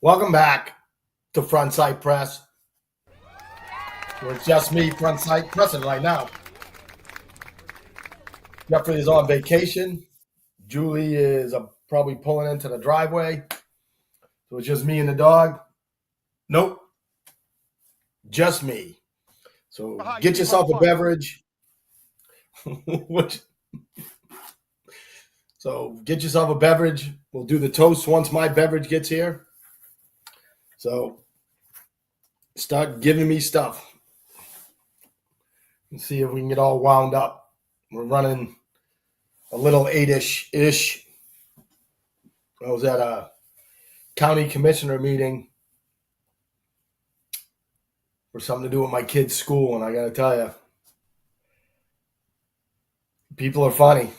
Welcome back to Frontside Press, where it's just me, Frontside Pressing right now. Jeffrey is on vacation. Julie is probably pulling into the driveway. So it's just me and the dog. Nope, just me. So get yourself a beverage. So get yourself a beverage. We'll do the toast once my beverage gets here. So start giving me stuff and see if we can get all wound up. We're running a little 8-ish. I was at a county commissioner meeting for something to do with my kid's school, and I got to tell you, people are funny.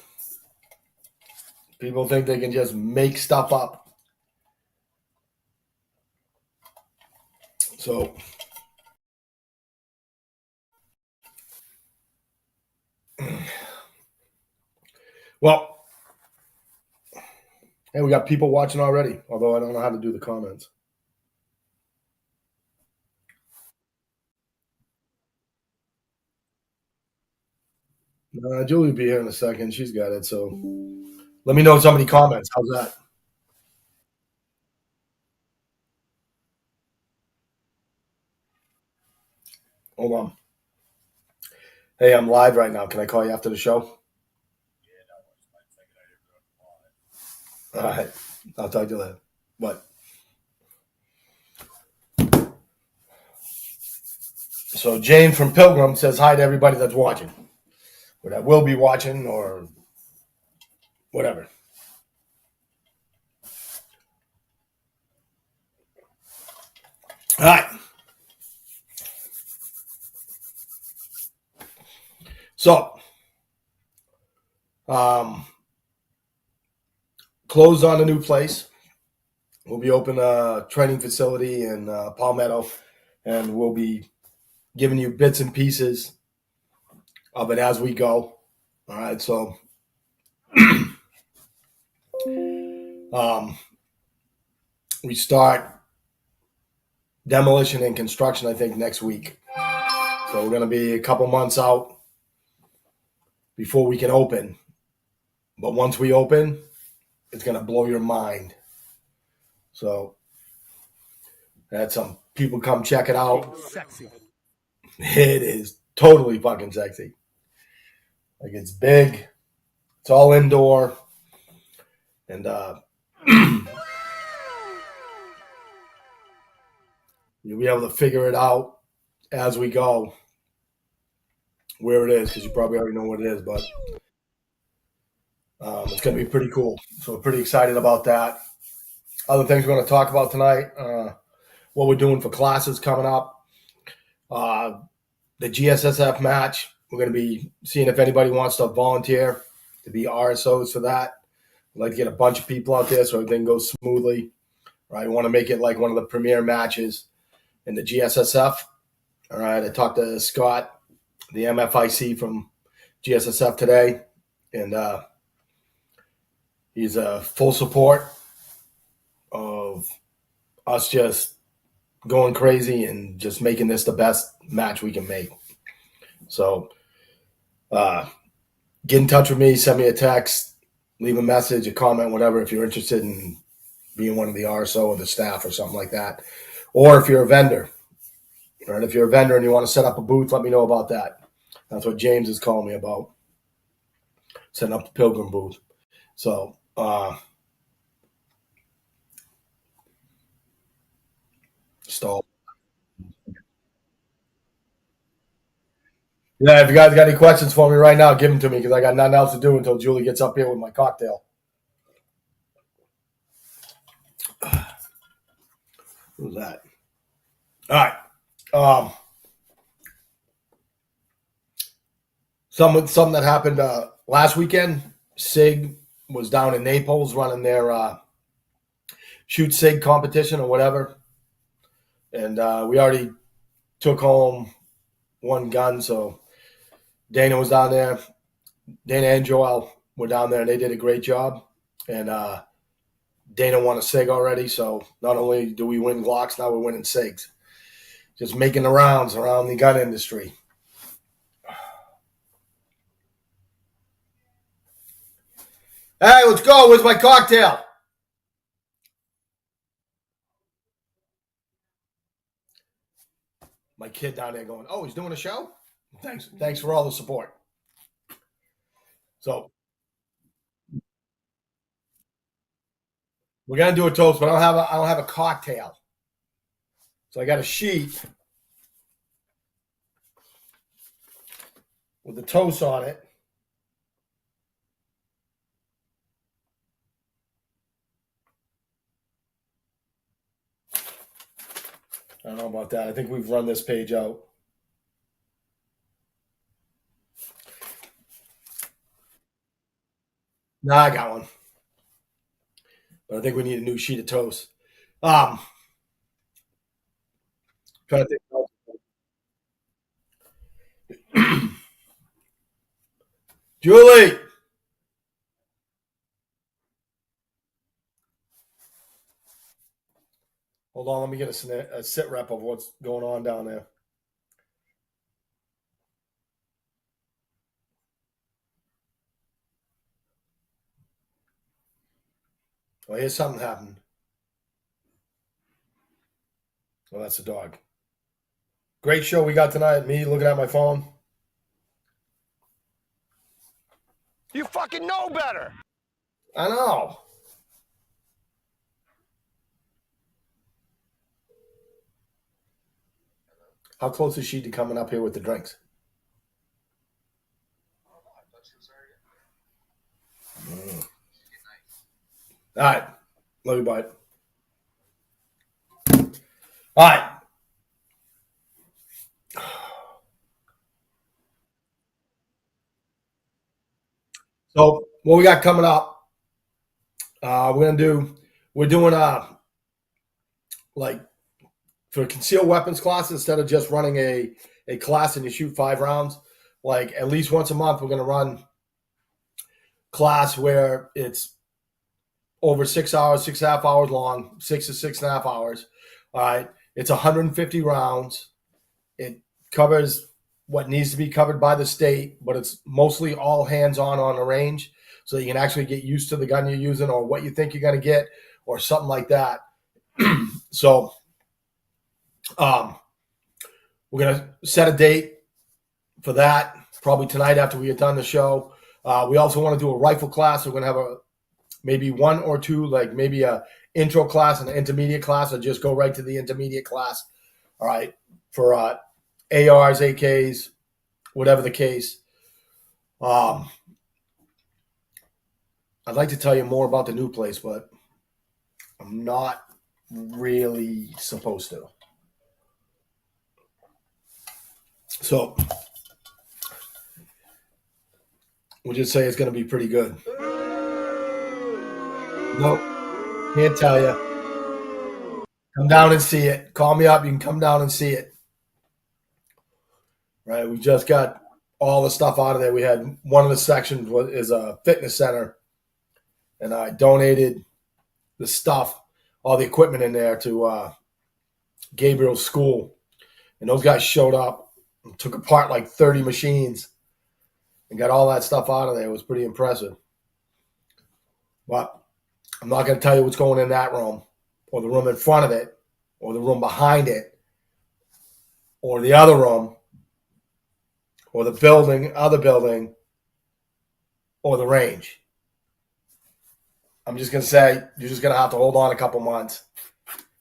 People think they can just make stuff up. So, well, hey, we got people watching already, although I don't know how to do the comments. Julie will be here in a second. She's got it. So let me know somebody comments. How's that? Hold on. Hey, I'm live right now. Can I call you after the show? All right. I'll talk to you later. What? So Jane from Pilgrim says hi to everybody that's watching, or that will be watching, or whatever. All right. So, closed on a new place. We'll be open a training facility in Palmetto, and we'll be giving you bits and pieces of it as we go. All right. So, we start demolition and construction, I think, next week. So we're going to be a couple months out before we can open. But once we open, it's going to blow your mind. So had some people come check it out. Sexy. It is totally fucking sexy. Like, it's big. It's all indoor. And you'll be able to figure it out as we go where it is, because you probably already know what it is, but it's going to be pretty cool. So we're pretty excited about that. Other things we're going to talk about tonight, what we're doing for classes coming up, the GSSF match. We're going to be seeing if anybody wants to volunteer to be RSOs for that. I'd like to get a bunch of people out there so everything goes smoothly. Right, we want to make it like one of the premier matches in the GSSF. All right, I talked to Scott, the MFIC from GSSF today, and he's full support of us just going crazy and just making this the best match we can make. So get in touch with me, send me a text, leave a message, a comment, whatever, if you're interested in being one of the RSO or the staff or something like that. Or if you're a vendor. All right, if you're a vendor and you want to set up a booth, let me know about that. That's what James is calling me about, setting up the Pilgrim booth. So stall. Yeah, if you guys got any questions for me right now, give them to me, because I got nothing else to do until Julie gets up here with my cocktail. Who's that? All right. Something that happened last weekend. SIG was down in Naples running their shoot SIG competition or whatever, and we already took home one gun. So Dana was down there. Dana and Joel were down there, and they did a great job. And Dana won a SIG already, so not only do we win Glocks, now we're winning SIGs. Just making the rounds around the gun industry. Hey, let's go. Where's my cocktail? My kid down there going, oh, he's doing a show? Thanks for all the support. So we're gonna do a toast, but I don't have a cocktail. So I got a sheet with the toast on it. I don't know about that. I think we've run this page out. Nah, I got one. But I think we need a new sheet of toast. Um, Trying to think. Julie, hold on. Let me get a sit rep of what's going on down there. Well, here's something happened. Well, that's the dog. Great show we got tonight. Me looking at my phone. You fucking know better. I know. How close is she to coming up here with the drinks? All right. Love you, bud. All right. So what we got coming up? We're doing like for concealed weapons class, instead of just running a class and you shoot 5 rounds, like at least once a month we're gonna run class where it's over 6 hours, 6.5 hours long, 6 to 6.5 hours. All right. It's 150 rounds. It covers what needs to be covered by the state, but it's mostly all hands on the range, so you can actually get used to the gun you're using or what you think you're going to get or something like that. So we're going to set a date for that probably tonight after we get done the show. We also want to do a rifle class. We're going to have maybe 1 or 2, like maybe a intro class and an intermediate class, or just go right to the intermediate class. All right. For ARs, AKs, whatever the case. I'd like to tell you more about the new place, but I'm not really supposed to. So we'll just say it's going to be pretty good. Nope, can't tell you. Come down and see it. Call me up. You can come down and see it. Right, we just got all the stuff out of there. We had one of the sections is a fitness center, and I donated the stuff, all the equipment in there to Gabriel's school, and those guys showed up and took apart like 30 machines and got all that stuff out of there. It was pretty impressive. But I'm not going to tell you what's going in that room, or the room in front of it, or the room behind it, or the other room, or the other building, or the range. I'm just going to say you're just going to have to hold on a couple months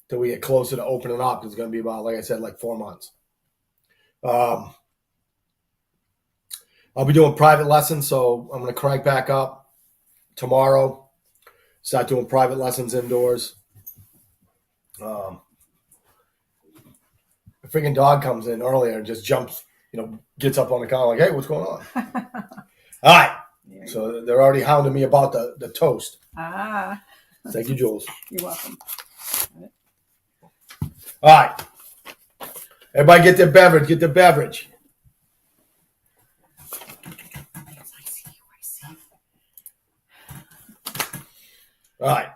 till we get closer to opening up. It's going to be about, like I said, like 4 months. I'll be doing private lessons, so I'm going to crank back up tomorrow. Start doing private lessons indoors. A freaking dog comes in earlier and just jumps, gets up on the counter like, hey, what's going on? All right. So they're already hounding me about the toast. Ah. Thank you, Jules. You're welcome. All right. Everybody get their beverage. Get their beverage. All right.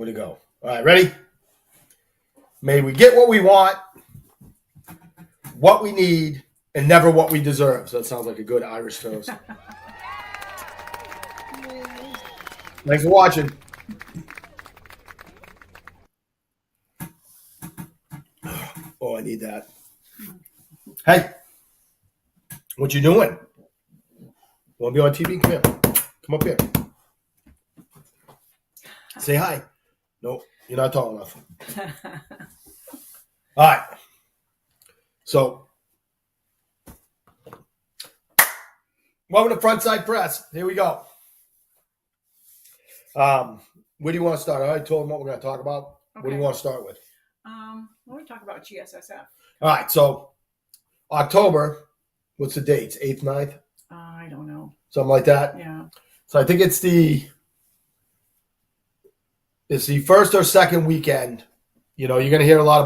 Where'd it go? All right, ready? May we get what we want, what we need, and never what we deserve. So that sounds like a good Irish toast. Thanks for watching. Oh, I need that. Hey, what you doing? Want to be on TV? Come here. Come up here. Say hi. No, you're not tall enough. All right. So, welcome to Frontside Press. Here we go. Where do you want to start? I already told them what we're going to talk about. Okay. What do you want to start with? Well, we talk about GSSF. All right. So, October, what's the dates? 8th, 9th? I don't know. Something like that? Yeah. So, I think it's the first or second weekend. You know, you're going to hear a lot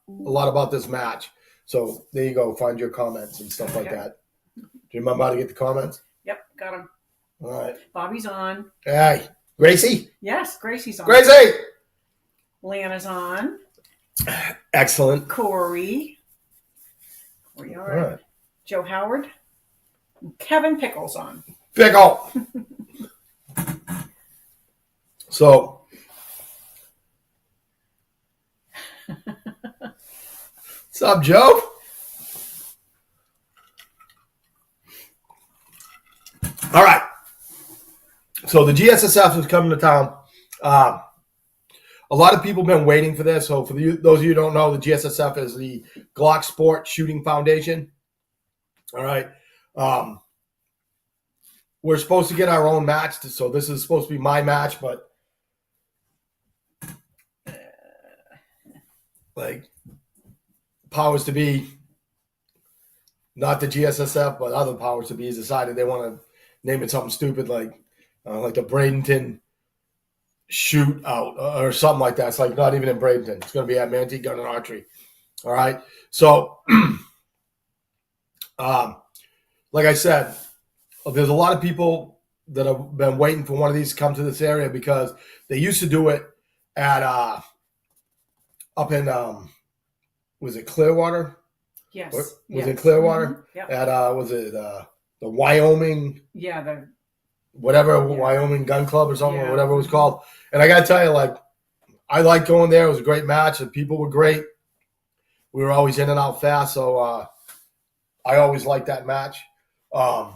about this match. So, there you go. Find your comments and stuff like that. Do you remember how to get the comments? Yep, got them. All right. Bobby's on. Hey, Gracie? Yes, Gracie's on. Gracie! Lana's on. Excellent. Corey. All right. All right. Joe Howard. And Kevin Pickles on. Pickle! So, what's up, Joe? All right. So the GSSF is coming to town. A lot of people have been waiting for this. So for those of you who don't know, the GSSF is the Glock Sport Shooting Foundation. All right. We're supposed to get our own match. So this is supposed to be my match, but like powers to be, not the GSSF, but other powers to be, decided they want to name it something stupid like the Bradenton Shootout or something like that. It's like not even in Bradenton. It's going to be at Manatee Gun and Archery. All right. So, like I said, there's a lot of people that have been waiting for one of these to come to this area because they used to do it at up in was it Clearwater? Yes. Was it Clearwater? Mm-hmm. Yep. At was it the Wyoming? Yeah, the Wyoming Gun Club or something, or whatever it was called. And I got to tell you, like, I liked going there. It was a great match. The people were great. We were always in and out fast, so I always liked that match. But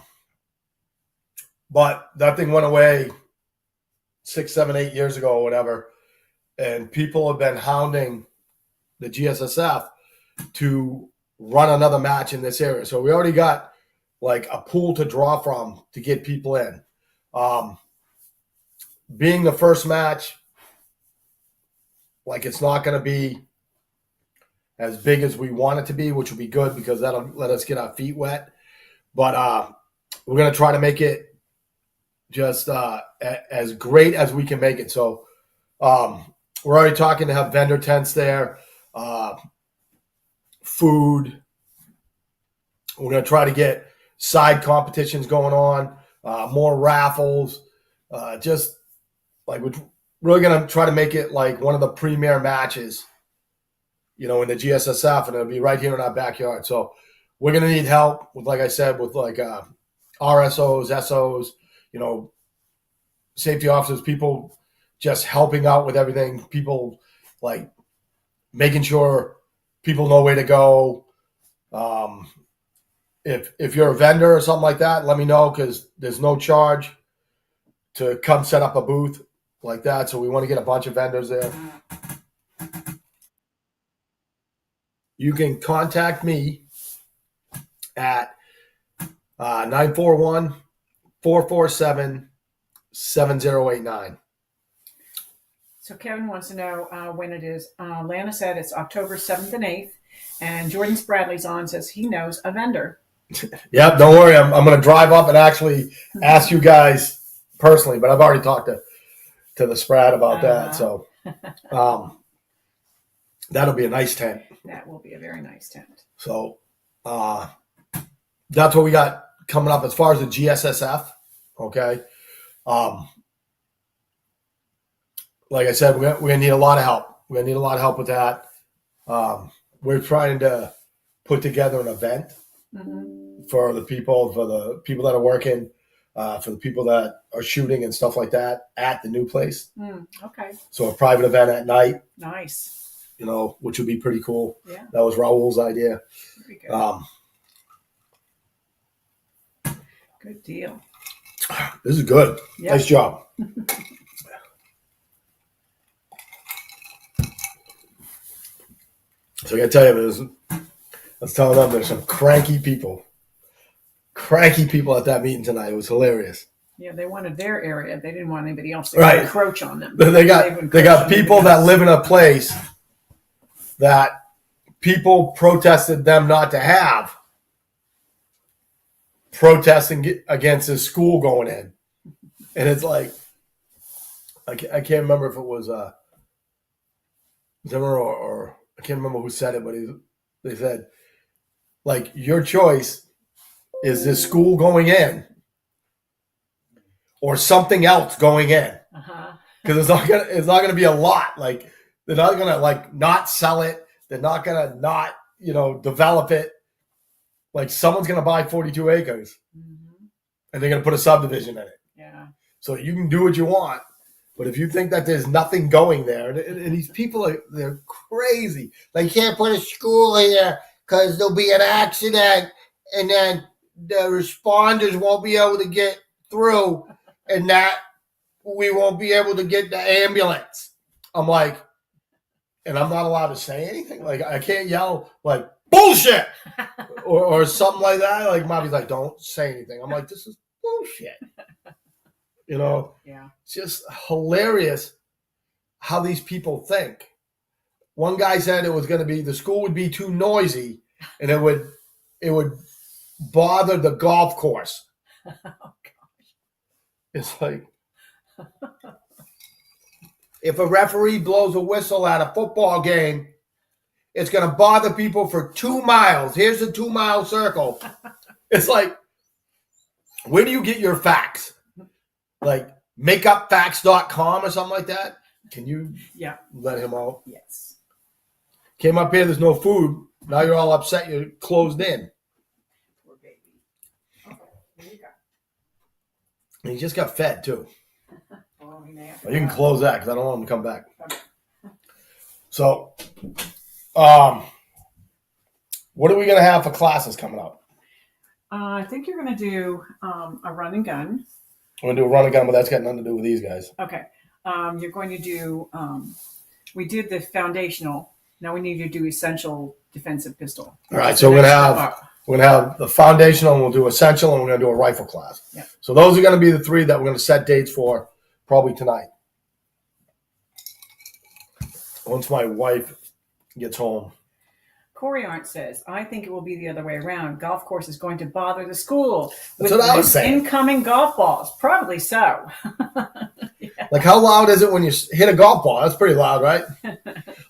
that thing went away 6, 7, 8 years ago or whatever, and people have been hounding the GSSF to run another match in this area. So we already got like a pool to draw from to get people in. Being the first match, like it's not going to be as big as we want it to be, which will be good because that'll let us get our feet wet. But we're going to try to make it just as great as we can make it. So we're already talking to have vendor tents there, food. We're going to try to get side competitions going on, more raffles, just like we're really going to try to make it like one of the premier matches, you know, in the GSSF, and it'll be right here in our backyard. So we're going to need help with, like I said, with like RSOs, SOs, you know, safety officers, people just helping out with everything, people like making sure people know where to go. If you're a vendor or something like that, let me know because there's no charge to come set up a booth like that. So we want to get a bunch of vendors there. You can contact me at 941-447-7089. So Kevin wants to know when it is. Lana said it's October 7th and 8th. And Jordan Spradley's on, says he knows a vendor. Yep, don't worry. I'm going to drive up and actually ask you guys personally, but I've already talked to the Sprad about that. So that'll be a nice tent. That will be a very nice tent. So that's what we got coming up as far as the GSSF. Okay. like I said, we're gonna need a lot of help. We're gonna need a lot of help with that. We're trying to put together an event for the people that are working, for the people that are shooting and stuff like that at the new place. Okay. So a private event at night. Nice. Which would be pretty cool. Yeah. That was Raul's idea. Very good. Good deal. This is good. Yep. Nice job. So I gotta tell you, I was telling them there's some cranky people at that meeting tonight. It was hilarious. Yeah, they wanted their area. They didn't want anybody else to Right. encroach on them. They got people that live in a place that people protested them not to have, protesting against this school going in. And it's like, I can't remember if it was Zimmer or I can't remember who said it, but they said, like, your choice is this school going in or something else going in. Because it's not gonna be a lot. Like, they're not gonna like not sell it. They're not gonna not develop it. Like, someone's gonna buy 42 acres and they're gonna put a subdivision in it. Yeah. So you can do what you want, but if you think that there's nothing going there, and these people they're crazy. They can't put a school here because there'll be an accident, and then the responders won't be able to get through, and that we won't be able to get the ambulance. I'm like, and I'm not allowed to say anything. Like, I can't yell like bullshit or something like that. Like, Mommy's like, don't say anything. I'm like, this is bullshit. Yeah. It's just hilarious how these people think. One guy said it was going to be the school would be too noisy, and it would bother the golf course. Oh gosh. It's like, if a referee blows a whistle at a football game, it's going to bother people for 2 miles. Here's a 2-mile circle. It's like, where do you get your facts? Like makeupfacts.com or something like that? Can you let him out? Yes. Came up here, there's no food. Now you're all upset you're closed in. Poor baby. Okay, here you go. And he just got fed too. Oh, you can close that because I don't want him to come back. Okay. So, what are we going to have for classes coming up? I think you're going to do a run and gun. I'm going to do a run and gun, but that's got nothing to do with these guys. Okay. You're going to do, we did the foundational. Now we need you to do essential defensive pistol. All right. So we're going to have the foundational, and we'll do essential, and we're going to do a rifle class. Yeah. So those are going to be the 3 that we're going to set dates for probably tonight. Once my wife gets home. Corey Arndt says, I think it will be the other way around. Golf course is going to bother the school with what I was saying. Incoming golf balls. Probably so. Yeah. Like, how loud is it when you hit a golf ball? That's pretty loud, right?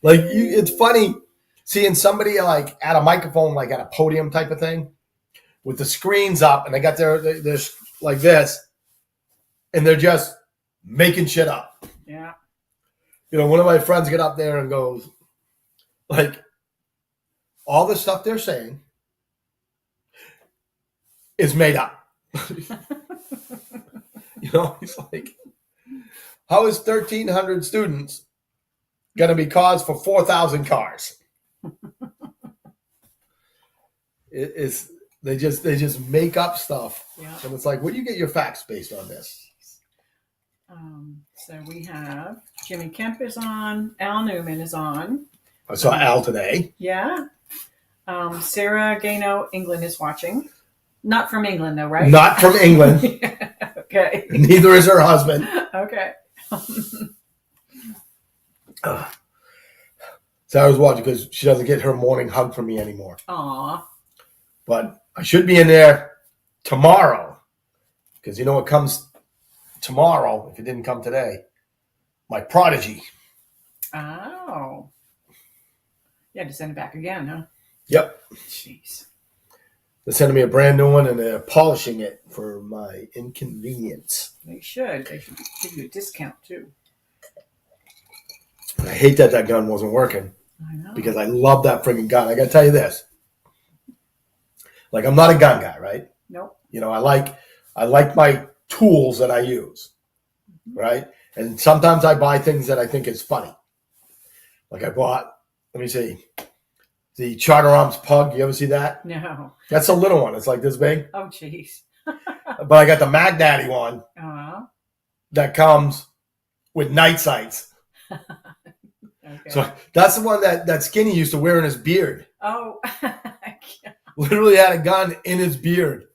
Like, it's funny seeing somebody like at a microphone, like at a podium type of thing, with the screens up, and they got their like this, and they're just making shit up. Yeah. One of my friends get up there and goes, like, all the stuff they're saying is made up. He's like, how is 1,300 students going to be cause for 4,000 cars? They just make up stuff. Yeah. And it's like, where do you get your facts based on this? So we have Jimmy Kemp is on. Al Newman is on. I saw Al today. Yeah. Sarah Gano, England is watching. Not from England, though, right? Not from England. Okay. Neither is her husband. Okay. Sarah's watching because she doesn't get her morning hug from me anymore. Aw. But I should be in there tomorrow because what comes tomorrow, if it didn't come today, my prodigy. Oh. You had to send it back again, huh? Yep. Jeez. They're sending me a brand new one, and they're polishing it for my inconvenience. They should. They should give you a discount, too. I hate that gun wasn't working I know. because I love that friggin' gun. I got to tell you this. Like, I'm not a gun guy, right? Nope. You know, I like my tools that I use, right? And sometimes I buy things that I think is funny. Like I bought, let me see, the Charter Arms Pug. You ever see that? No. That's a little one. It's like this big. Oh, jeez. But I got the Mag Daddy one that comes with night sights. Okay. So that's the one that Skinny used to wear in his beard. Oh. Literally had a gun in his beard.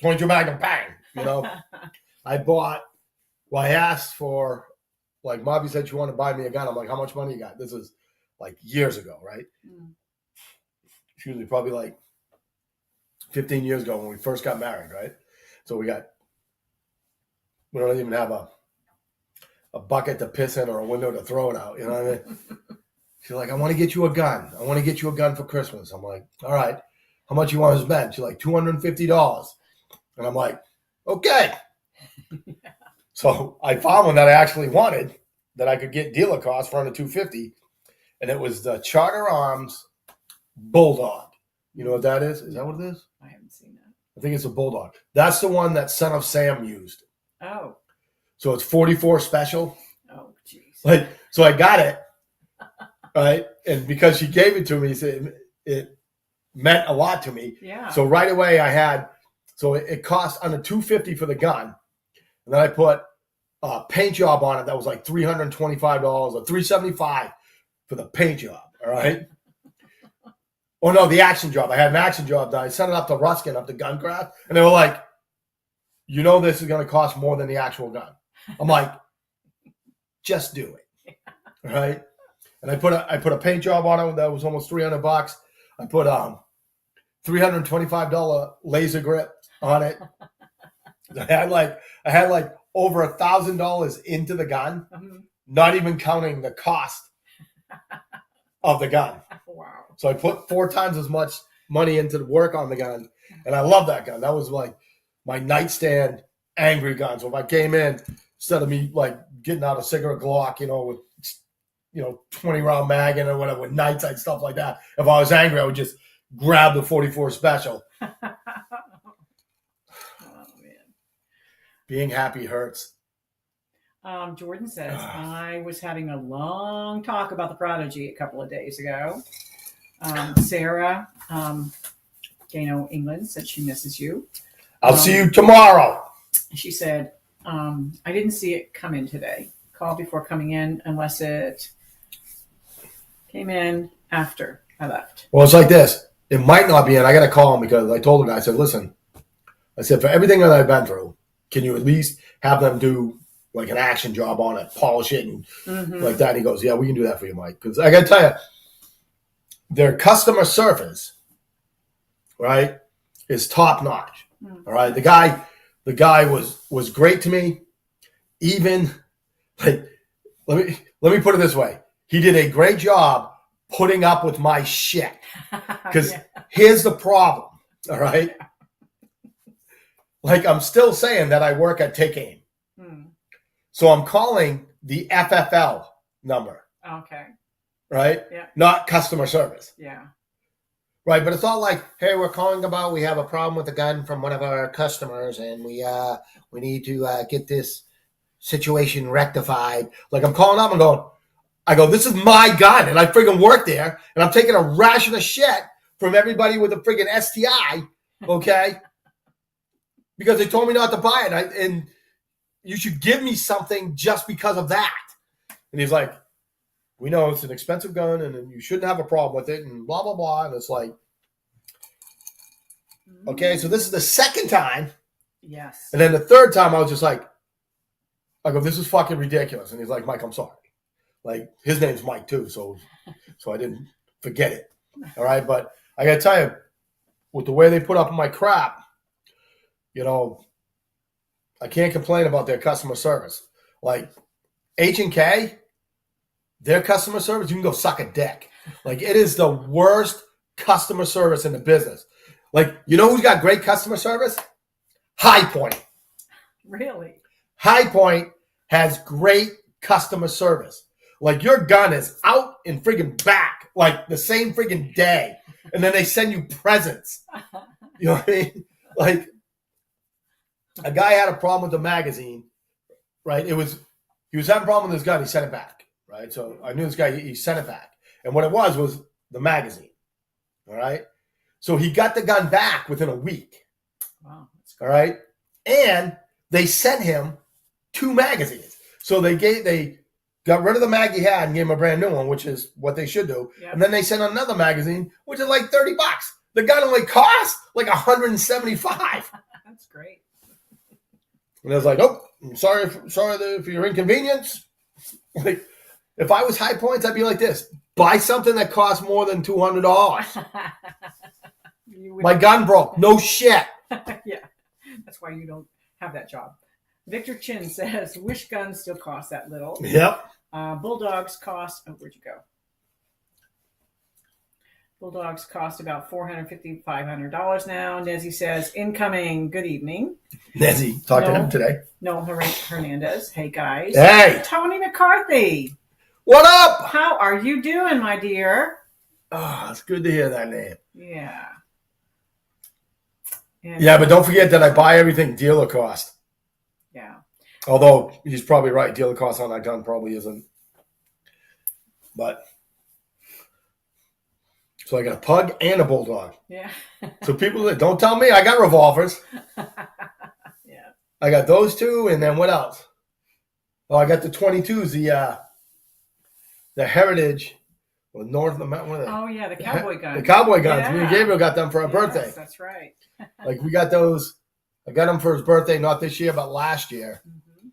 22 Magnum, bang. You know, I asked for, like, Mobby said she wanted to buy me a gun. I'm like, how much money you got? This is like years ago, right? Excuse me, probably like 15 years ago when we first got married, right? So we don't even have a bucket to piss in or a window to throw it out. You know what I mean? She's like, I want to get you a gun. I want to get you a gun for Christmas. I'm like, all right. How much you want to spend? She's like, $250. And I'm like, okay. So I found one that I actually wanted that I could get dealer cost for under $250. And it was the Charter Arms Bulldog. You know what that is? Is that what it is? I haven't seen that. I think it's a Bulldog. That's the one that Son of Sam used. Oh. So it's 44 special. Oh, jeez. Like, so I got it. Right. And because she gave it to me, it meant a lot to me. Yeah. So right away it cost under $250 for the gun. And then I put a paint job on it that was like $325 or $375 for the paint job. All right. Oh no, the action job. I had an action job that I sent it up to Ruskin, up to Guncraft, and they were like, you know, this is going to cost more than the actual gun. I'm like, just do it. All right. And I put a paint job on it that was almost $300. I put $325 laser grip on it. I had like over $1,000 into the gun, not even counting the cost of the gun. Wow. So I put 4 times as much money into the work on the gun, and I love that gun. That was like my nightstand angry gun. So if I came in, instead of me like getting out a cigarette Glock, with 20 round mag in or whatever, with night sight stuff like that, if I was angry, I would just grab the 44 special. Oh, man. Being happy hurts. Jordan says, I was having a long talk about the Prodigy a couple of days ago. Sarah, Dano England, said she misses you. I'll see you tomorrow. She said, I didn't see it come in today. Call before coming in unless it came in after I left. Well, it's like this. It might not be in. I got to call him because I told the guy, I said, listen, I said, for everything that I've been through, can you at least have them do like an action job on it, polish it and like that? And he goes, yeah, we can do that for you, Mike. Because I got to tell you, their customer service, right, is top notch. All right. The guy was great to me. Even like, let me put it this way. He did a great job putting up with my shit. Because here's the problem. All right. Like, I'm still saying that I work at Take Aim. So I'm calling the FFL number. Okay. Right? Yeah. Not customer service. Yeah. Right. But it's all like, hey, we're calling about, we have a problem with a gun from one of our customers and we need to get this situation rectified. Like, I'm calling up and I go, this is my gun. And I friggin' work there and I'm taking a ration of shit from everybody with a friggin' STI. Okay. Because they told me not to buy it. And you should give me something just because of that. And he's like, we know it's an expensive gun and you shouldn't have a problem with it and blah, blah, blah. And it's like, okay, so this is the second time. Yes. And then the third time I was just like, I go, this is fucking ridiculous. And he's like, Mike, I'm sorry. Like, his name's Mike too. So I didn't forget it. All right. But I got to tell you, with the way they put up my crap, I can't complain about their customer service. Like H&K, their customer service, you can go suck a dick. Like, it is the worst customer service in the business. Like, you know who's got great customer service? High Point. Really? High Point has great customer service. Like your gun is out and friggin' back, like the same friggin' day. And then they send you presents. You know what I mean? Like a guy had a problem with the magazine, right? He was having a problem with his gun. He sent it back, right? So I knew this guy, he sent it back. And what it was the magazine, all right? So he got the gun back within a week. Wow. That's All right. And they sent him 2 magazines. So they got rid of the mag he had and gave him a brand new one, which is what they should do. Yep. And then they sent another magazine, which is like $30. The gun only cost like $175. That's great. And I was like, oh, I'm sorry for your inconvenience. Like, if I was High Points, I'd be like this: buy something that costs more than $200. My gun broke. No shit. Yeah, that's why you don't have that job. Victor Chin says, wish guns still cost that little. Yep. Bulldogs cost, where'd you go? Bulldogs cost about $450, $500 now. Nezzy says, incoming, good evening. Nezzy, talked to him today. No, Hernandez. Hey, guys. Hey. Tony McCarthy. What up? How are you doing, my dear? Oh, it's good to hear that name. Yeah. And, Yeah, but don't forget that I buy everything dealer cost. Yeah. Although he's probably right. Dealer cost on that gun probably isn't. But so I got a pug and a bulldog. Yeah. So people that don't tell me I got revolvers. Yeah. I got those 2, and then what else? Oh, I got the 22s, the Heritage, or North of the Mountain. What are they? Oh, yeah, the cowboy guns. The cowboy guns. Yeah. Me and Gabriel got them for our Yes, birthday. That's right. Like we got those. I got them for his birthday, not this year, but last year. Mm-hmm.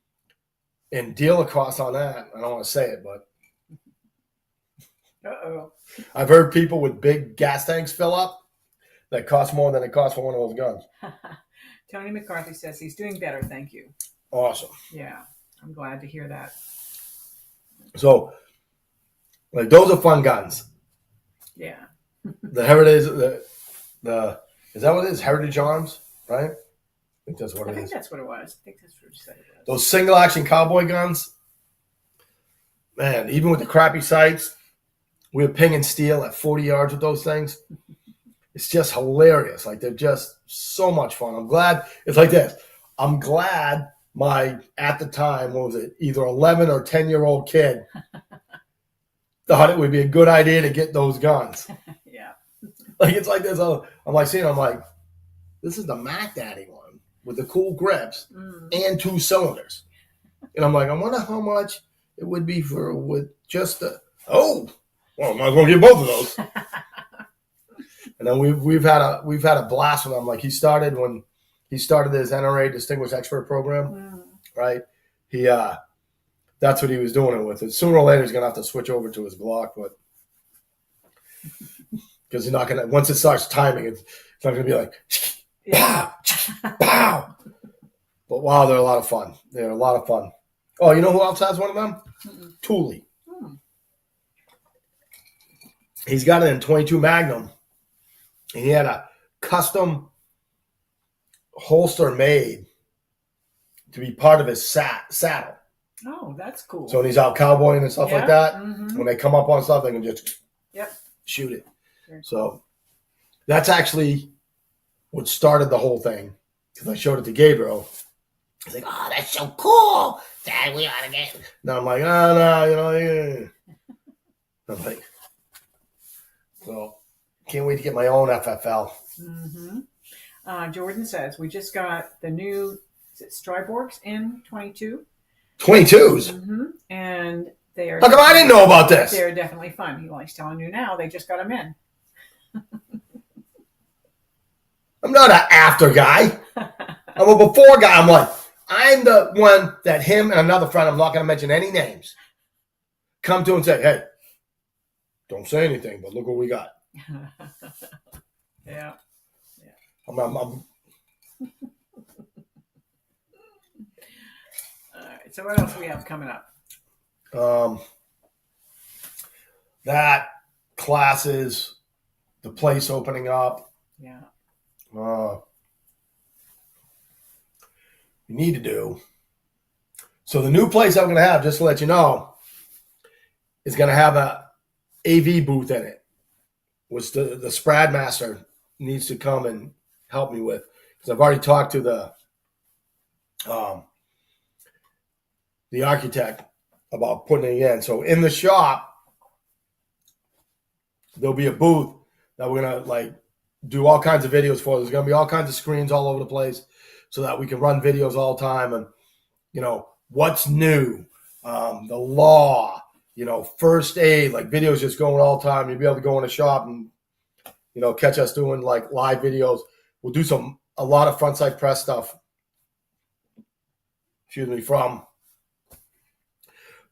And dealer cost on that, I don't want to say it, but Uh-oh. I've heard people with big gas tanks fill up that cost more than it costs for one of those guns. Tony McCarthy says he's doing better. Thank you. Awesome. Yeah, I'm glad to hear that. So, like, those are fun guns. Yeah. The Heritage, the is that what it is? Heritage Arms, right? I think that's what I it think is. that's what it was. I think that's what you said it was. Those single action cowboy guns, man, even with the crappy sights, we were pinging steel at 40 yards with those things. It's just hilarious. Like, they're just so much fun. I'm glad it's like this. I'm glad my, at the time, what was it, either 11 or 10-year-old kid thought it would be a good idea to get those guns. Yeah. Like, it's like this. I'm like seeing, I'm like, this is the Mac Daddy one with the cool grips and 2 cylinders. And I'm like, I wonder how much it would be for with just the, well, I might as well get both of those. And then we've had a blast with him. Like, he started when he started his NRA Distinguished Expert program, right? He that's what he was doing it with. And sooner or later he's gonna have to switch over to his Glock, but because he's not gonna, once it starts timing, it's not gonna be like pow, pow. But wow, they're a lot of fun. They're a lot of fun. Oh, you know who else has one of them? Thule. He's got it in 22 Magnum. And he had a custom holster made to be part of his saddle. Oh, that's cool. So when he's out cowboying and stuff like that, when they come up on stuff, they can just shoot it. Very So that's actually what started the whole thing. Because I showed it to Gabriel. He's like, oh, that's so cool. Dad, we ought to get it. No, I'm like, oh, no, yeah. I'm like, so can't wait to get my own FFL. Jordan says, we just got the new, is it Stryborgs N22? 22s? And they are. How come I didn't know about this? They're definitely fun. He's telling you now. They just got them in. I'm not an after guy. I'm a before guy. I'm like, I'm the one that him and another friend, I'm not going to mention any names, come to and say, hey, don't say anything, but look what we got. Yeah. I'm All right. So what else do we have coming up? that classes, the place opening up. Yeah. You need to do. So the new place I'm going to have, just to let you know, is going to have a AV booth in it, which the Sprad Master needs to come and help me with, because I've already talked to the architect about putting it in. So in the shop, there'll be a booth that we're gonna like do all kinds of videos for. There's gonna be all kinds of screens all over the place, so that we can run videos all the time, and what's new, the law, first aid, like videos just going all the time. You'll be able to go in the shop and catch us doing like live videos. We'll do a lot of front side press stuff. Excuse me, from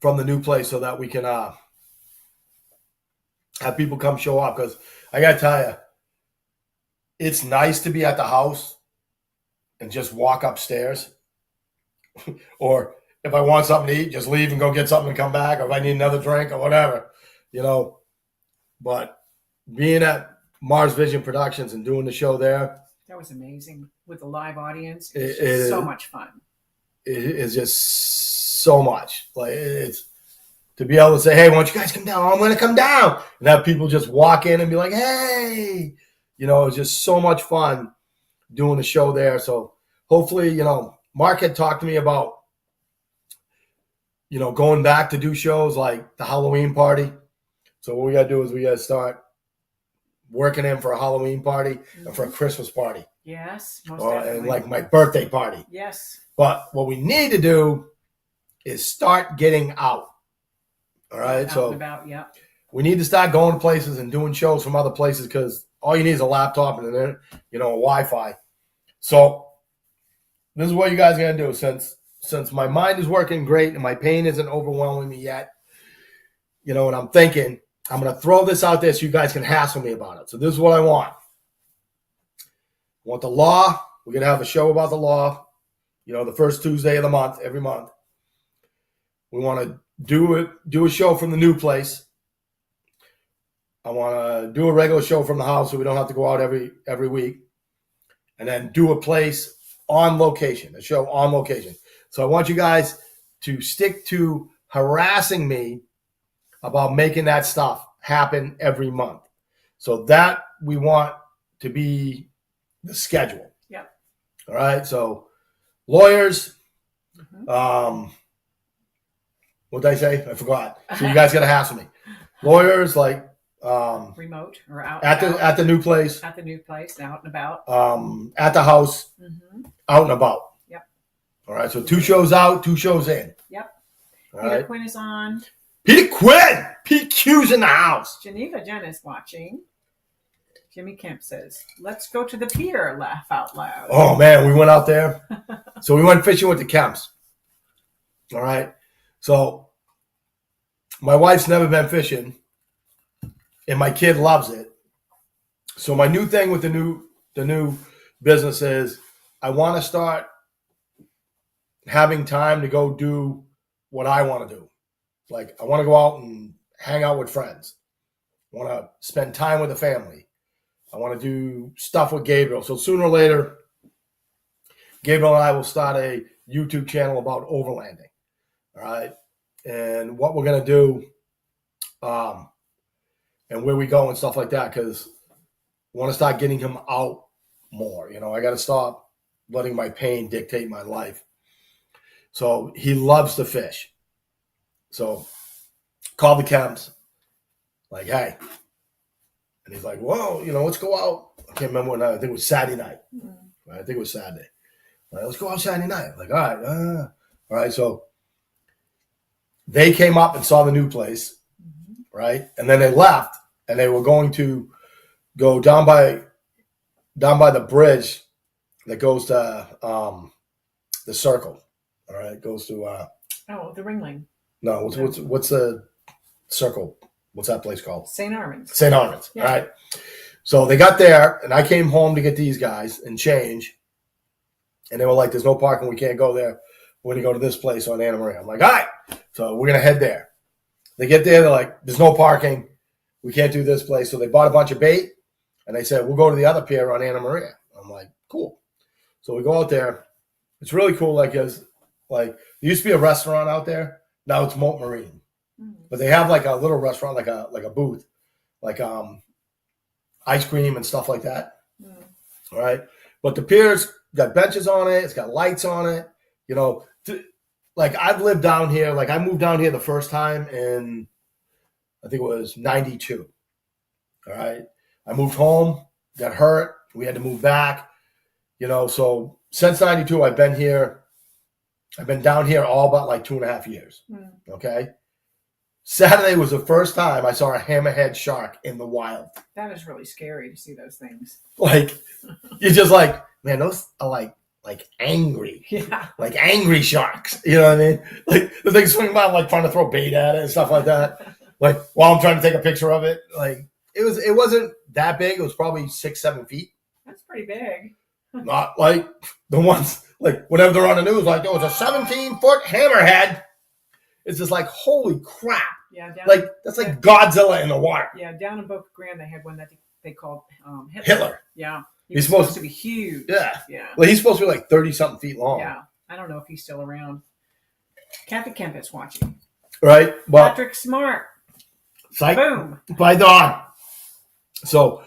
the new place, so that we can have people come show up. Because I gotta tell you, it's nice to be at the house and just walk upstairs, or if I want something to eat, just leave and go get something and come back, or if I need another drink or whatever, But being at Mars Vision Productions and doing the show there, that was amazing with the live audience. It It was is so much fun. it is just so much. Like, it's to be able to say, "Hey, why don't you guys come down? Oh, I'm going to come down," and have people just walk in and be like, "Hey," it's just so much fun doing the show there. So hopefully, Mark had talked to me about, going back to do shows like the Halloween party. So what we got to do is we got to start working in for a Halloween party and for a Christmas party. Yes, most definitely. And like my birthday party. Yes. But what we need to do is start getting out. All right. Out and about, yeah. We need to start going to places and doing shows from other places, because all you need is a laptop and a Wi-Fi. So this is what you guys are going to do. Since my mind is working great and my pain isn't overwhelming me yet, and I'm thinking, I'm going to throw this out there so you guys can hassle me about it. So this is what I want. I want the law. We're going to have a show about the law, the first Tuesday of the month, every month. We want to do a show from the new place. I want to do a regular show from the house, so we don't have to go out every week. And then do a place on location, a show on location. So I want you guys to stick to harassing me about making that stuff happen every month. So that we want to be the schedule. Yeah. All right. So lawyers, what did I say? I forgot. So you guys got to hassle me. Lawyers, like remote or out at the new place. At the new place, out and about. At the house, out and about. Yep. All right. So 2 shows out, 2 shows in. Yep. All Peter right. Quinn is on. Peter Quinn! PQ's in the house. Geneva Jen is watching. Jimmy Kemp says, "Let's go to the pier." Laugh out loud. Oh man, we went out there. So we went fishing with the Kemps. All right. So my wife's never been fishing, and my kid loves it. So my new thing with the new business is I want to start having time to go do what I want to do. Like, I want to go out and hang out with friends. I want to spend time with the family. I want to do stuff with Gabriel. So sooner or later, Gabriel and I will start a YouTube channel about overlanding. All right. And what we're going to do, and where we go and stuff like that, because I want to start getting him out more. I got to stop letting my pain dictate my life. So he loves to fish. So called the Kemps, like, "Hey." And he's like, "Whoa, let's go out." I can't remember what night. I think it was Saturday night. Right? I think it was Saturday. Like, "Let's go out Saturday night." Like, all right. All right. So they came up and saw the new place, right? And then they left, and they were going to go down by the bridge that goes to the Circle. All right. It goes to the Ringling. no, what's the Circle? What's that place called? St. Armand's. St. Armand's. Yeah. All right. So they got there, and I came home to get these guys and change. And they were like, "There's no parking. We can't go there. We're going to go to this place on Anna Maria." I'm like, "All right." So we're going to head there. They get there. They're like, "There's no parking. We can't do this place." So they bought a bunch of bait, and they said, "We'll go to the other pier on Anna Maria." I'm like, "Cool." So we go out there. It's really cool. Like, there used to be a restaurant out there. Now it's Moat Marine. But they have like a little restaurant, like a booth, like ice cream and stuff like that. All right. But the pier's got benches on it. It's got lights on it. You know, like I've lived down here. Like I moved down here the first time in, I think it was 92. All right. I moved home, got hurt. We had to move back. You know, so since 92, I've been here. I've been down here all about like 2.5 years. Okay. Saturday was the first time I saw a hammerhead shark in the wild. That is really scary to see those things. Like, you're just like, man, those are like angry. Yeah. Like angry sharks. You know what I mean? Like the thing swinging by, like trying to throw bait at it and stuff like that. Like while I'm trying to take a picture of it. Like it wasn't that big. It was probably 6-7 feet. That's pretty big. Not like the ones, like whenever they're on the news, like there was a 17-foot hammerhead. It's just like, holy crap. Yeah. Like, that's like Godzilla in the water. Yeah, down in Boca Grande, they had one that they called Hitler. Yeah. He's supposed to be huge. Yeah. Yeah. Well, he's supposed to be like 30-something feet long. Yeah. I don't know if he's still around. Kathy Kempis watching. Right? Well, Patrick Smart. psych. Boom. By dawn. So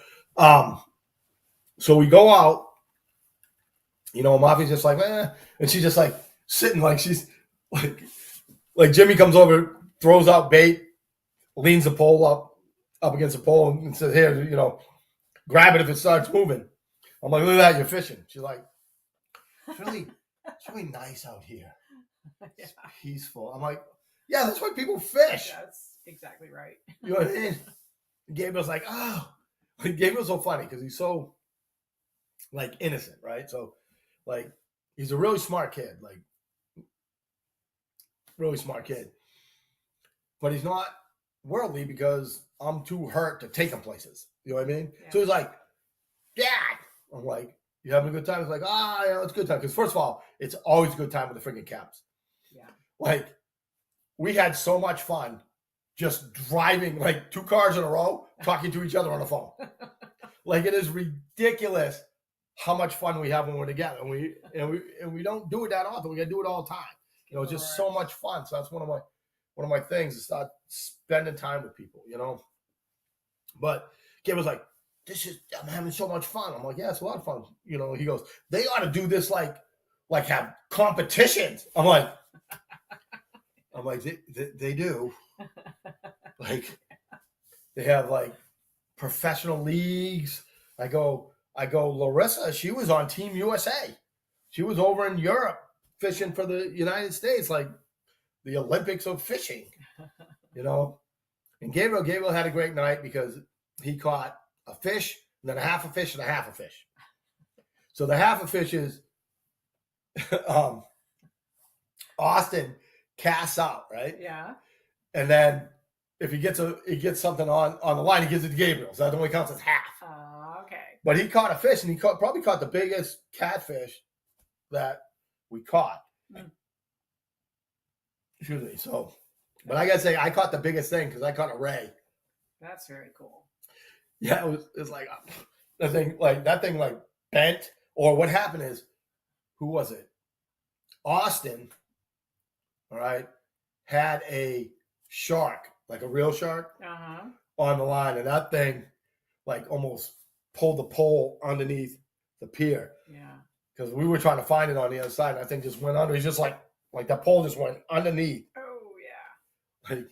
we go out, you know, Mafi's just like, and she's just like sitting like she's like Jimmy comes over, throws out bait, leans the pole up against the pole and says, here, you know, grab it if it starts moving. I'm like, look at that, you're fishing. She's like, it's really nice out here. It's peaceful. I'm like, yeah, that's why people fish. That's exactly right. You know what I mean? Gabriel's like, oh. Gabriel's so funny because he's so, like, innocent, right? So, like, he's a really smart kid. Like, really smart kid. But he's not worldly because I'm too hurt to take him places. You know what I mean? Yeah. So he's like, Dad. I'm like, you having a good time? He's like, yeah, it's a good time. Because first of all, it's always a good time with the freaking Caps. Yeah. Like, we had so much fun just driving like 2 cars in a row, talking to each other on the phone. Like, it is ridiculous how much fun we have when we're together. And we don't do it that often. We got to do it all the time. You know, it's just so much fun. So that's one of my things is start spending time with people, you know. But Gabe was like, I'm having so much fun. I'm like, yeah, it's a lot of fun. You know, he goes, they ought to do this like have competitions. I'm like, they do. Like, they have like professional leagues. I go, Larissa, she was on Team USA. She was over in Europe fishing for the United States, like the Olympics of fishing, you know. And Gabriel had a great night because he caught a fish and then a half a fish and a half a fish. So the half a fish is Austin casts out, right? Yeah. And then if he gets something on the line, he gives it to Gabriel. So that only counts as half. Okay. But he caught a fish, and he probably caught the biggest catfish that we caught. Excuse me. So, but I gotta say, I caught the biggest thing because I caught a ray. That's very cool. Yeah, it's like that thing like bent. Or what happened is, who was it? Austin, all right, had a shark, like a real shark, on the line, and that thing like almost pulled the pole underneath the pier. Yeah. Because we were trying to find it on the other side, and that thing just went under. He's just like that pole just went underneath. Oh yeah.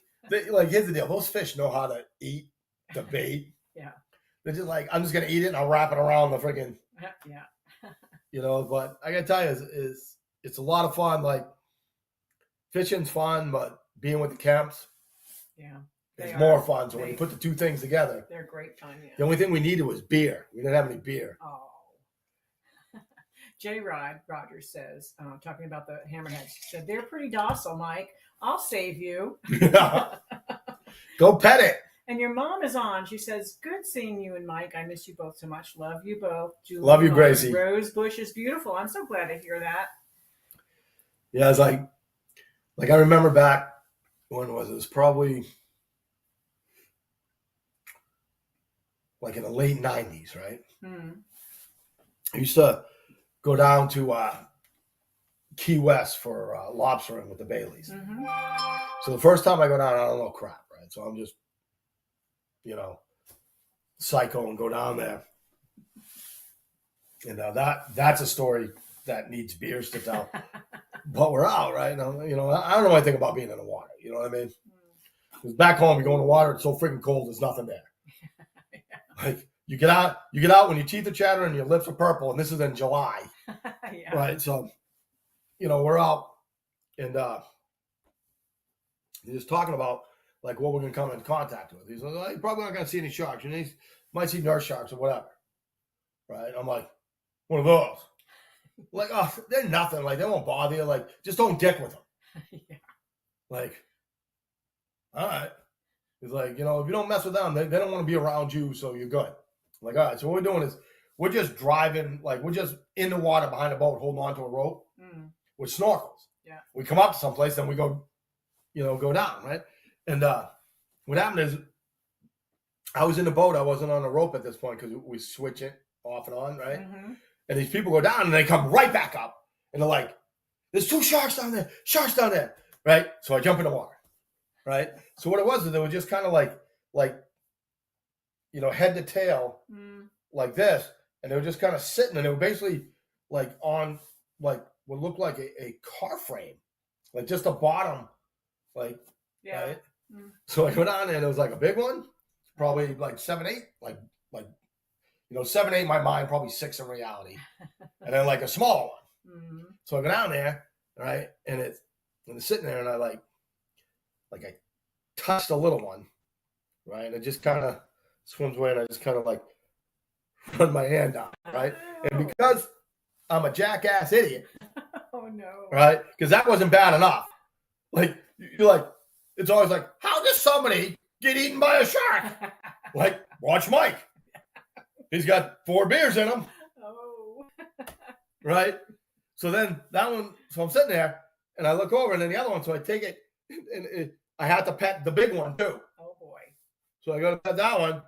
Like here's the deal: those fish know how to eat the bait. Yeah. They're just like, I'm just gonna eat it and I'll wrap it around the freaking. Yeah. You know, but I gotta tell you, it's a lot of fun. Like fishing's fun, but being with the camps, is more fun. So when you put the two things together, they're great fun. Yeah. The only thing we needed was beer. We didn't have any beer. Oh. J. Rogers says, talking about the hammerheads, said they're pretty docile, Mike. I'll save you. Go pet it. And your mom is on. She says, good seeing you and Mike. I miss you both so much. Love you both. Julie, love you, Gracie. Rose Bush is beautiful. I'm so glad to hear that. Yeah, it's like I remember back, when was it? It was probably like in the late 90s, right? I used to go down to Key West for lobstering with the Baileys. So the first time I go down, I don't know crap, right? So I'm just, psycho and go down there. And that's a story that needs beers to tell. But we're out, right? And I don't know anything about being in the water. You know what I mean? Because back home, you go in the water, it's so freaking cold, there's nothing there. Like you get out when your teeth are chattering and your lips are purple, and this is in July, right? So, we're out, and he's just talking about like what we're gonna come in contact with. He's like, oh, you're probably not gonna see any sharks. He might see nurse sharks or whatever, right? I'm like, one of those. Like, oh, they're nothing. Like, they won't bother you. Like, just don't dick with them. Yeah. Like, all right. He's like, if you don't mess with them, they don't want to be around you, so you're good. I'm like, all right. So what we're doing is we're just driving, like, we're just in the water behind a boat, holding onto a rope with snorkels. Yeah. We come up to someplace, then we go, go down, right? And what happened is I was in the boat. I wasn't on a rope at this point because we switch it off and on, right? Mm-hmm. And these people go down and they come right back up. And they're like, there's 2 sharks down there, right? So I jump in the water, right? So what it was is they were just kind of like head to tail like this. And they were just kind of sitting, and they were basically like on like what looked like a car frame, like just the bottom, like, right? So I went on there and it was like a big one, probably like 7, 8, like 7, 8 in my mind, probably 6 in reality, and then like a smaller one. So I go down there, right, and it's sitting there, and I I touched a little one, right, and it just kind of swims away, and I just kind of like run my hand down, right, and because I'm a jackass idiot, oh no, right, because that wasn't bad enough, like you're like, it's always like, how does somebody get eaten by a shark? Like, watch Mike. He's got 4 beers in him. Oh. Right? So then that one, so I'm sitting there and I look over, and then the other one, so I take it, and I had to pet the big one too. Oh boy. So I go to pet that one,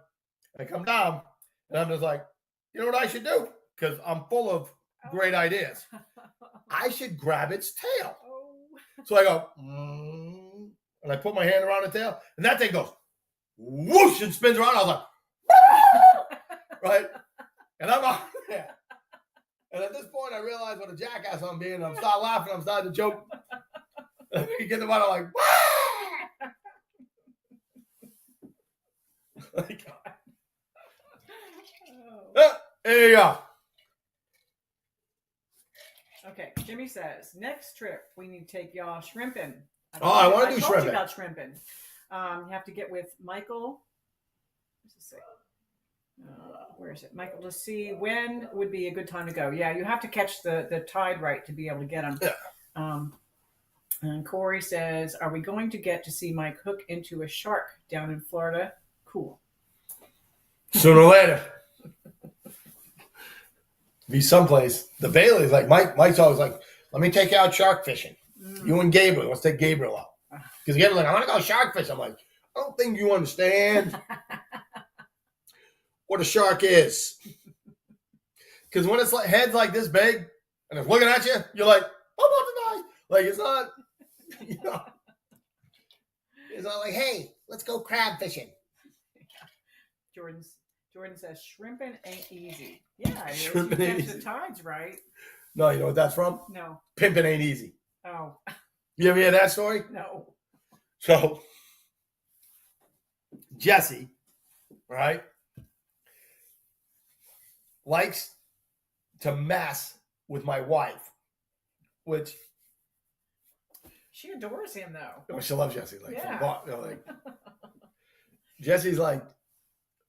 I come down, and I'm just like, you know what I should do? Because I'm full of great ideas. I should grab its tail. Oh. So I go, and I put my hand around the tail, and that thing goes whoosh and spins around. I was like, right? And I'm out there. And at this point, I realize what a jackass I'm being. I'm starting laughing. I'm starting to joke. And you get the water like, like, there you go. Okay, Jimmy says, next trip we need to take y'all shrimping. I want to do shrimping. About shrimping. You have to get with Michael. Where is it? Michael, to see when would be a good time to go. Yeah, you have to catch the tide right to be able to get them. Yeah. And Corey says, are we going to get to see Mike hook into a shark down in Florida? Cool. Sooner or later. Be someplace. The Bailey's like, Mike's always like, let me take you out shark fishing. You and Gabriel. Let's take Gabriel out. Because Gabriel's like, I want to go shark fish. I'm like, I don't think you understand what a shark is. Because when it's like head's like this big and it's looking at you, you're like, I'm about to die. Like, it's not, it's not like, hey, let's go crab fishing. Jordan says, shrimping ain't easy. Yeah, it is. Shrimping ain't easy. The tide's right. No, you know what that's from? No. Pimping ain't easy. Oh. You ever hear that story? No. So, Jesse, right, likes to mess with my wife, which she adores him though. She loves Jesse. Like, yeah. Jesse's like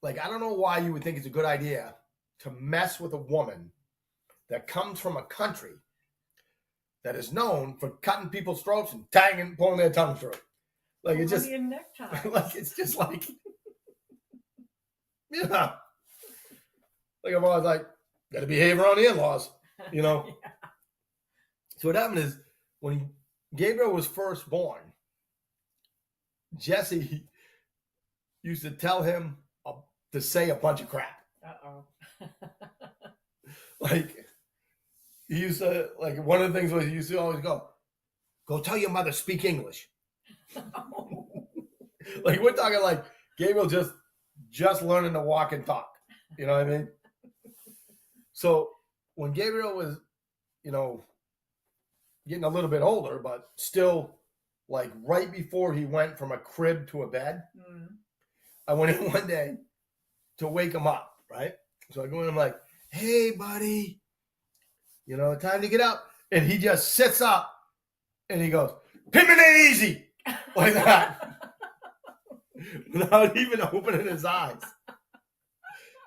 I don't know why you would think it's a good idea to mess with a woman that comes from a country that is known for cutting people's throats and tying and pulling their tongue through. Like, it's just like, it's just like, yeah. Like, I'm always like, got to behave around the in-laws, Yeah. So what happened is, when Gabriel was first born, Jesse used to tell him to say a bunch of crap. Like, he used to, like, one of the things was he used to always go tell your mother, speak English. Like we're talking like Gabriel just learning to walk and talk. You know what I mean? So when Gabriel was, you know, getting a little bit older, but still like right before he went from a crib to a bed, I went in one day to wake him up, right? So I go in, I'm like, hey, buddy, you know, time to get up. And he just sits up and he goes, "Pimpin' ain't easy," like that, without even opening his eyes.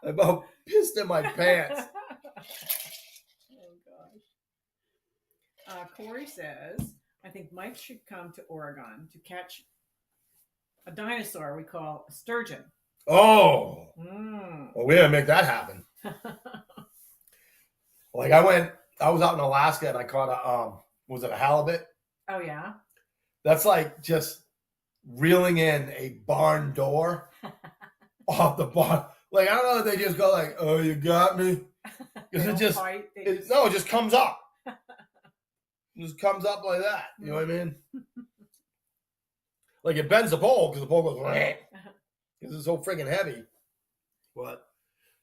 I about pissed in my pants. Oh, gosh. Corey says, I think Mike should come to Oregon to catch a dinosaur we call a sturgeon. Oh, well, we didn't make that happen. Like I was out in Alaska and I caught a, was it a halibut? Oh, yeah? That's like just reeling in a barn door off the barn. Like, I don't know if they just go like, "Oh, you got me." Because it just, it just comes up. It just comes up like that. You know what I mean? Like it bends the pole because the pole goes, because it's so freaking heavy. But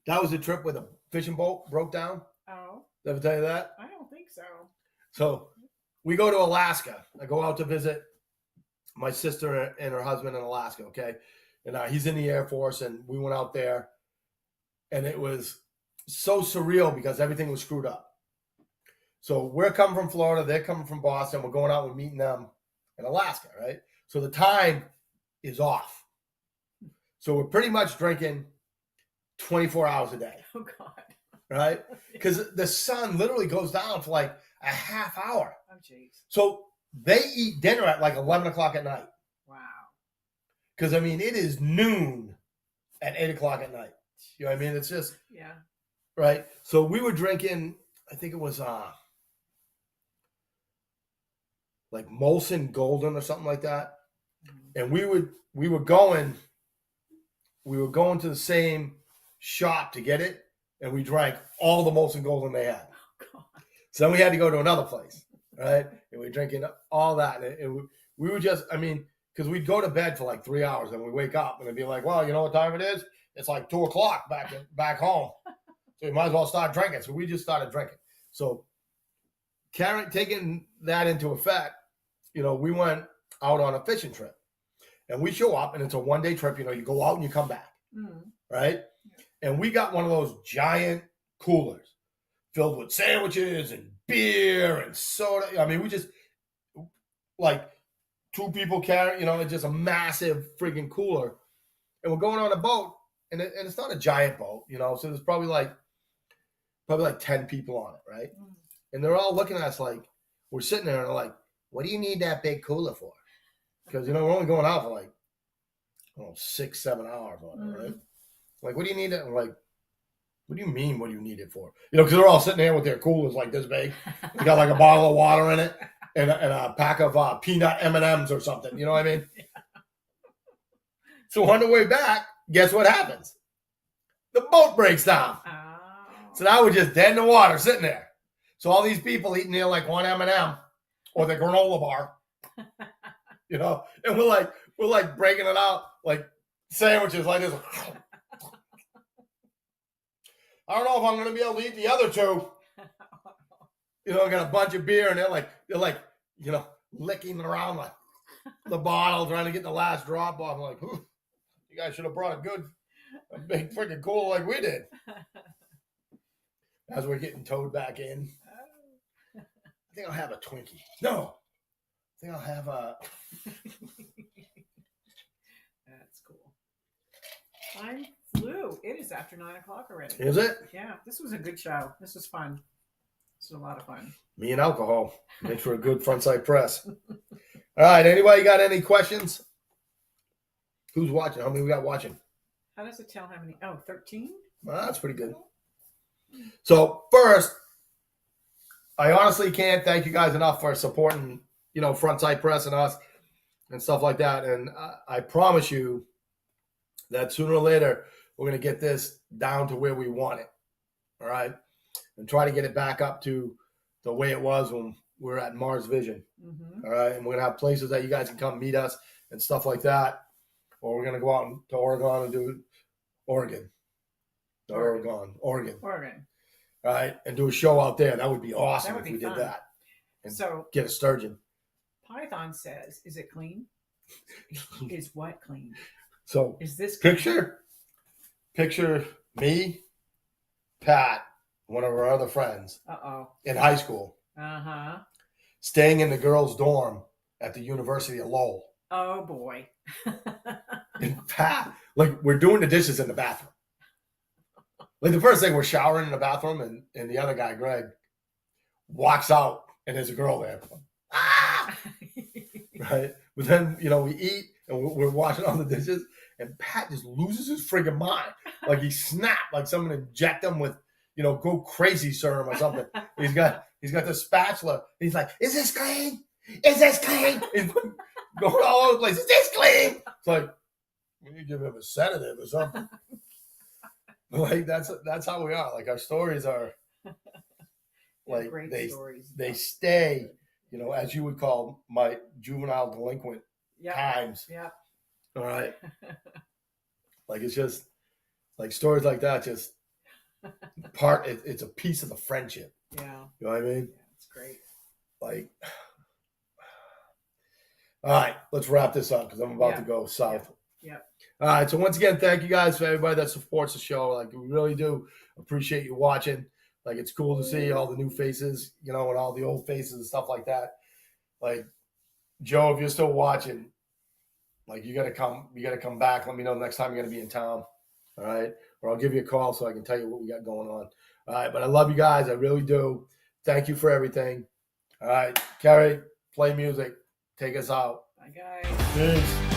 that was a trip where the fishing boat broke down. Oh. Did I ever tell you that? I don't think so. So we go to Alaska. I go out to visit my sister and her husband in Alaska, okay? And he's in the Air Force, and we went out there, and it was so surreal because everything was screwed up. So we're coming from Florida, they're coming from Boston, we're going out and meeting them in Alaska, right? So the time is off. So we're pretty much drinking 24 hours a day. Oh, God. Right? Because the sun literally goes down for like a half hour. Oh, jeez. So they eat dinner at like 11 o'clock at night. Wow. Because, I mean, it is noon at 8 o'clock at night. You know what I mean? It's just, yeah. Right? So we were drinking, I think it was like Molson Golden or something like that. And we were going to the same shop to get it, and we drank all the Molson Golden they had. Oh, God. So then we had to go to another place, right? And we were drinking all that, and we were just, I mean, because we'd go to bed for like 3 hours, and we wake up, and it'd be like, well, you know what time it is? It's like 2 o'clock back home, so you might as well start drinking. So we just started drinking. So taking that into effect, you know, we went out on a fishing trip. And we show up, and it's a one-day trip. You know, you go out and you come back, right? Yeah. And we got one of those giant coolers filled with sandwiches and beer and soda. I mean, we just, like, 2 people carry, you know, it's just a massive freaking cooler. And we're going on a boat, and it's not a giant boat, you know, so there's probably like 10 people on it, right? And they're all looking at us like, we're sitting there, and they're like, "What do you need that big cooler for?" Because, you know, we're only going out for like, 6-7 hours on it, right? Like, what do you need it? I'm like, what do you mean, what do you need it for? You know, because they're all sitting there with their coolers like this big. They got like a bottle of water in it and a pack of peanut M&Ms or something. You know what I mean? So on the way back, guess what happens? The boat breaks down. Oh. So now we're just dead in the water sitting there. So all these people eating there like one M&M or the granola bar. You know, and we're like breaking it out like sandwiches like this. I don't know if I'm going to be able to eat the other 2. You know, I got a bunch of beer, and they're like, you know, licking around like the bottle, trying to get the last drop off. I'm like, you guys should have brought a big freaking cooler like we did. As we're getting towed back in, I think I'll have a Twinkie. No. I think I'll have a. That's cool. Time flew. It is after 9 o'clock already. Is it? Yeah, this was a good show. This was fun. This was a lot of fun. Me and alcohol makes for a good frontside press. All right. Anybody got any questions? Who's watching? How many we got watching? How does it tell how many? Oh, 13? Well, that's pretty good. So first, I honestly can't thank you guys enough for supporting, you know, frontside press and us and stuff like that. And I promise you that sooner or later, we're going to get this down to where we want it. All right. And try to get it back up to the way it was when we're at Mars Vision. Mm-hmm. All right. And we're going to have places that you guys can come meet us and stuff like that. Or we're going to go out to Oregon and do Oregon. Oregon. All right. And do a show out there. That would be awesome if we did that. And so get a sturgeon. Python says, is it clean? Is what clean? So is this clean? Picture me, Pat, one of our other friends in high school. Staying in the girls' dorm at the University of Lowell. Oh boy. And Pat, like, we're doing the dishes in the bathroom. Like, the first thing, we're showering in the bathroom, and the other guy, Greg, walks out, and there's a girl there. Ah! Right? But then, we eat, and we're washing all the dishes, and Pat just loses his friggin' mind. Like, he snapped, like someone inject him with, go crazy serum or something. He's got the spatula. He's like, is this clean? Is this clean? He's going all over the place. Is this clean? It's like, we need to give him a sedative or something. Like, that's how we are. Like, our stories are like they stay, as you would call my juvenile delinquent times. Yeah. All right. Like, it's just like stories like that. Just it's a piece of the friendship. Yeah. You know what I mean? Yeah, it's great. Like, all right, let's wrap this up because I'm about to go south. Yeah. All right. So once again, thank you guys for everybody that supports the show. Like, we really do appreciate you watching. Like, it's cool to see all the new faces, and all the old faces and stuff like that. Like, Joe, if you're still watching, like, you gotta come back. Let me know next time you're gonna be in town. All right. Or I'll give you a call so I can tell you what we got going on. All right. But I love you guys. I really do. Thank you for everything. All right. Carrie, play music. Take us out. Bye, guys. Peace.